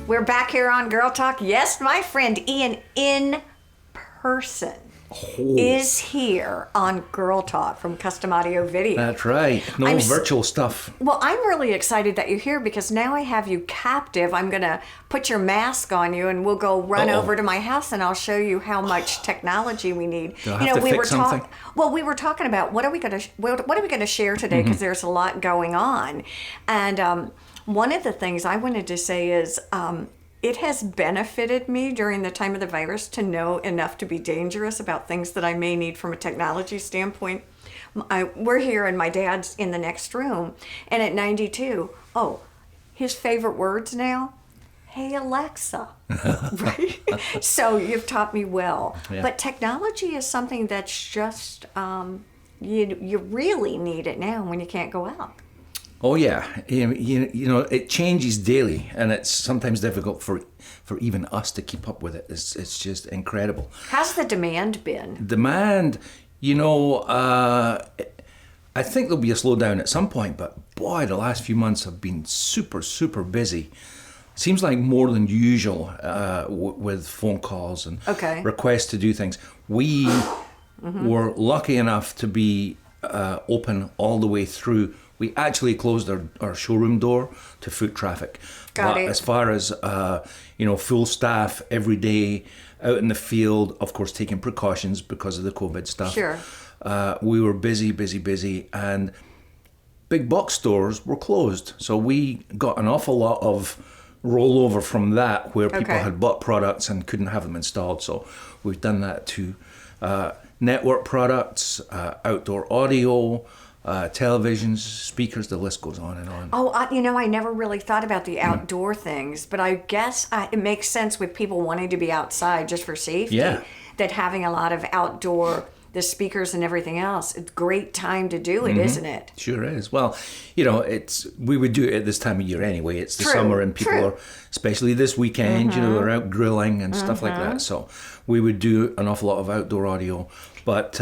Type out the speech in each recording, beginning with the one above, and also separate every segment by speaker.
Speaker 1: We're back here on Girl Talk. Yes, my friend Iain in person is here on Girl Talk from Custom Audio Video.
Speaker 2: That's right. No virtual stuff.
Speaker 1: Well, I'm really excited that you're here because now I have you captive. I'm going to put your mask on you and we'll go run over to my house and I'll show you how much technology we need.
Speaker 2: Do I have to fix something?
Speaker 1: We were talking about what are we going to share today because there's a lot going on. And one of the things I wanted to say is it has benefited me during the time of the virus to know enough to be dangerous about things that I may need from a technology standpoint. We're here and my dad's in the next room, and at 92, his favorite words now, hey Alexa, right? So you've taught me well. Yeah. But technology is something that's just, you really need it now when you can't go out.
Speaker 2: Oh yeah, you know it changes daily, and it's sometimes difficult for even us to keep up with it. It's just incredible.
Speaker 1: How's the demand been?
Speaker 2: Demand, I think there'll be a slowdown at some point, but boy, the last few months have been super busy. Seems like more than usual with phone calls and requests to do things. We were lucky enough to be open all the way through. We actually closed our showroom door to foot traffic. But as far as, full staff every day out in the field, of course, taking precautions because of the COVID stuff.
Speaker 1: Sure.
Speaker 2: We were busy, and big box stores were closed. So we got an awful lot of rollover from that where people had bought products and couldn't have them installed. So we've done that too. Network products, outdoor audio, televisions, speakers, the list goes on and on.
Speaker 1: I never really thought about the outdoor things, but I guess it makes sense with people wanting to be outside just for safety.
Speaker 2: Yeah.
Speaker 1: That having a lot of outdoor, the speakers and everything else, it's a great time to do it, isn't it?
Speaker 2: Sure is. Well, we would do it at this time of year anyway. It's the summer and people are, especially this weekend, they're out grilling and stuff like that. So we would do an awful lot of outdoor audio. But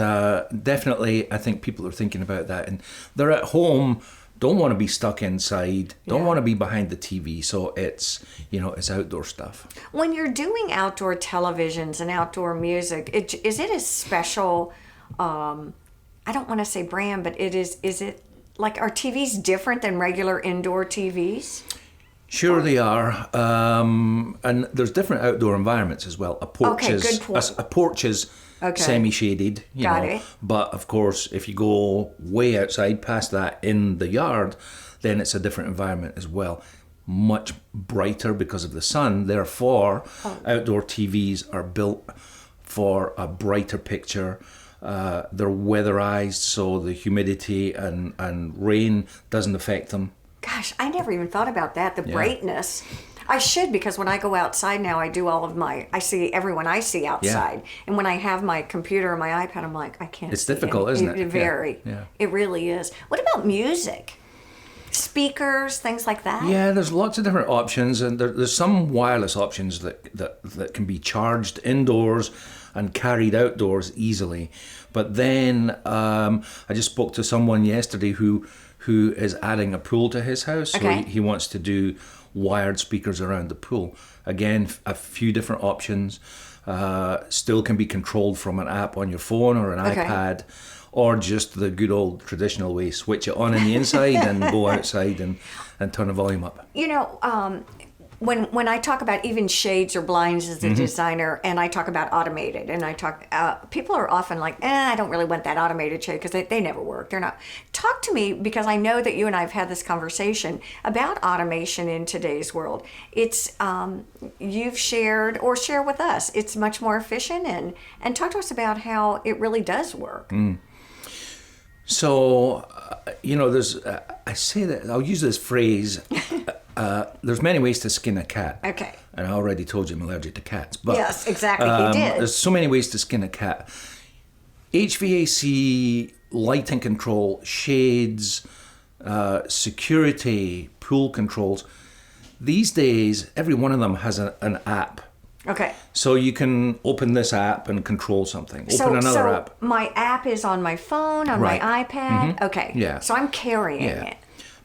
Speaker 2: definitely, I think people are thinking about that. And they're at home, don't want to be stuck inside, don't want to be behind the TV. So it's, it's outdoor stuff.
Speaker 1: When you're doing outdoor televisions and outdoor music, is it a special, I don't want to say brand, but is it like, are TVs different than regular indoor TVs?
Speaker 2: Sure they are. And there's different outdoor environments as well. A porch is semi-shaded,
Speaker 1: Got it.
Speaker 2: But of course, if you go way outside past that in the yard, then it's a different environment as well. Much brighter because of the sun. Therefore, outdoor TVs are built for a brighter picture. They're weatherized, so the humidity and rain doesn't affect them.
Speaker 1: Gosh, I never even thought about that, the brightness. I should, because when I go outside now, I do I see everyone I see outside. Yeah. And when I have my computer or my iPad, I'm like, I can't
Speaker 2: It's difficult, isn't it?
Speaker 1: Very.
Speaker 2: Yeah.
Speaker 1: It really is. What about music? Speakers, things like that?
Speaker 2: Yeah, there's lots of different options, and there's some wireless options that can be charged indoors and carried outdoors easily. But then I just spoke to someone yesterday who is adding a pool to his house. So he wants to do wired speakers around the pool. Again, a few different options. Still can be controlled from an app on your phone or an iPad, or just the good old traditional way, switch it on in the inside and go outside and turn the volume up.
Speaker 1: When I talk about even shades or blinds as a designer, and I talk about automated, and people are often like, I don't really want that automated shade because they never work. They're not. Talk to me, because I know that you and I have had this conversation about automation in today's world. It's you've shared or share with us. It's much more efficient, and talk to us about how it really does work.
Speaker 2: So, there's I say that I'll use this phrase. There's many ways to skin a cat.
Speaker 1: Okay.
Speaker 2: And I already told you I'm allergic to cats. But,
Speaker 1: yes, exactly. He did.
Speaker 2: There's so many ways to skin a cat. HVAC, lighting control, shades, security, pool controls. These days, every one of them has an app.
Speaker 1: Okay.
Speaker 2: So you can open this app and control something. Open another app.
Speaker 1: My app is on my phone, on my iPad. Okay.
Speaker 2: Yeah.
Speaker 1: So I'm carrying it.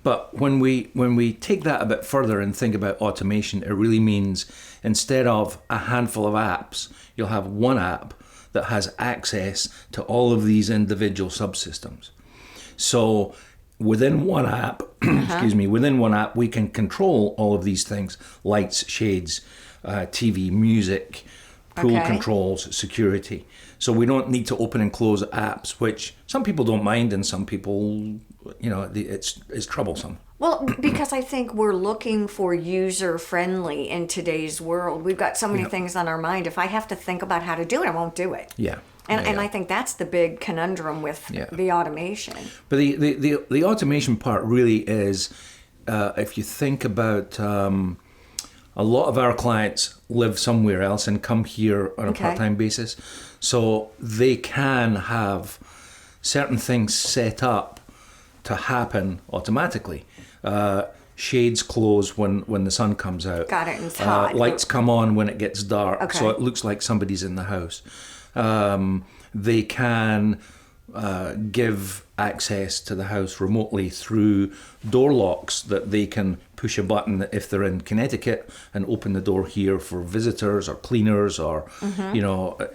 Speaker 2: But when we take that a bit further and think about automation, it really means instead of a handful of apps, you'll have one app that has access to all of these individual subsystems. So within one app, within one app, we can control all of these things: lights, shades, TV, music, pool controls, security. So we don't need to open and close apps, which some people don't mind, and some people, it's troublesome.
Speaker 1: Well, because I think we're looking for user-friendly in today's world. We've got so many things on our mind. If I have to think about how to do it, I won't do it.
Speaker 2: Yeah.
Speaker 1: And I think that's the big conundrum with the automation.
Speaker 2: But the automation part really is, if you think about, a lot of our clients live somewhere else and come here on a part-time basis. So they can have certain things set up to happen automatically. Shades close when the sun comes out.
Speaker 1: Got it, and it's hot.
Speaker 2: Lights come on when it gets dark, so it looks like somebody's in the house. They can give access to the house remotely through door locks that they can push a button if they're in Connecticut and open the door here for visitors or cleaners or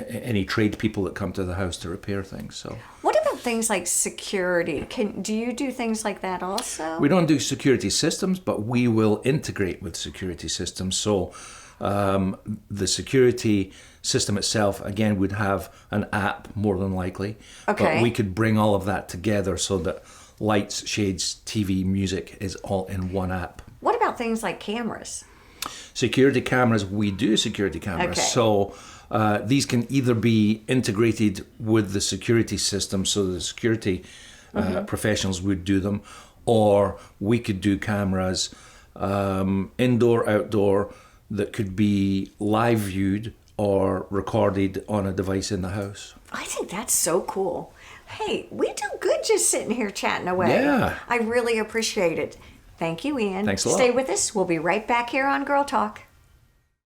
Speaker 2: any trade people that come to the house to repair things. So
Speaker 1: what about things like security? Do you do things like that also?
Speaker 2: We don't do security systems, but we will integrate with security systems. So the security system itself, again, would have an app more than likely. But we could bring all of that together so that lights, shades, TV, music is all in one app.
Speaker 1: What about things like cameras?
Speaker 2: Security cameras, we do security cameras. So these can either be integrated with the security system, so the security professionals would do them, or we could do cameras indoor, outdoor, that could be live viewed or recorded on a device in the house.
Speaker 1: I think that's so cool. Hey, we do good just sitting here chatting away.
Speaker 2: Yeah.
Speaker 1: I really appreciate it. Thank you, Iain.
Speaker 2: Thanks a lot.
Speaker 1: Stay with us. We'll be right back here on Girl Talk.